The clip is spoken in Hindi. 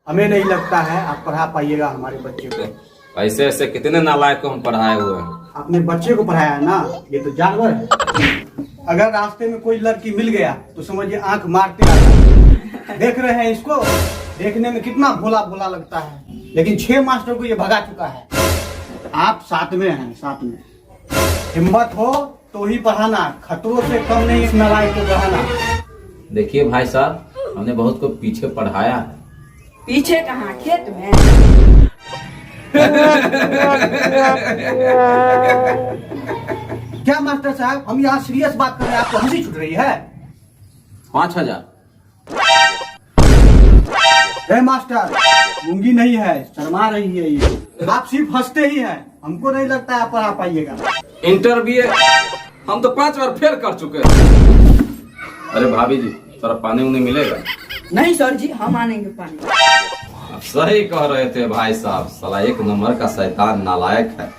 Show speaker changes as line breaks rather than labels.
हमें नहीं लगता है आप पढ़ा पाइएगा हमारे बच्चे को।
ऐसे ऐसे कितने नालायक को हम पढ़ाए हुए हैं।
आपने बच्चे को पढ़ाया है ना, ये तो जानवर है। अगर रास्ते में कोई लड़की मिल गया तो समझिए आंख मारते आता है। देख रहे हैं इसको, देखने में कितना भोला भोला लगता है, लेकिन 6 मास्टर को ये भगा चुका है। आप साथ में हैं, साथ में। हिम्मत हो तो ही पढ़ाना, खतरों से कम नहीं इस नालायक को पढ़ाना।
देखिए भाई साहब, हमने बहुत को पीछे पढ़ाया है।
पीछे कहाँ, खेत में।
क्या मास्टर साहब, हम यहाँ सीरियस बात कर रहे हैं, आपको हंसी छूट रही है?
5,000।
मास्टर, मूंगी नहीं है, शर्मा रही है ये। आप सिर्फ हंसते ही हैं, हमको नहीं लगता है आप पढ़ा पाइएगा।
इंटरव्यू हम तो 5 बार फेल कर चुके हैं। अरे भाभी जी, थोड़ा पानी उन्हें मिलेगा?
नहीं सर जी, हम आनेंगे पानी।
आप सही कह रहे थे भाई साहब, साला 1 नंबर का शैतान नालायक है।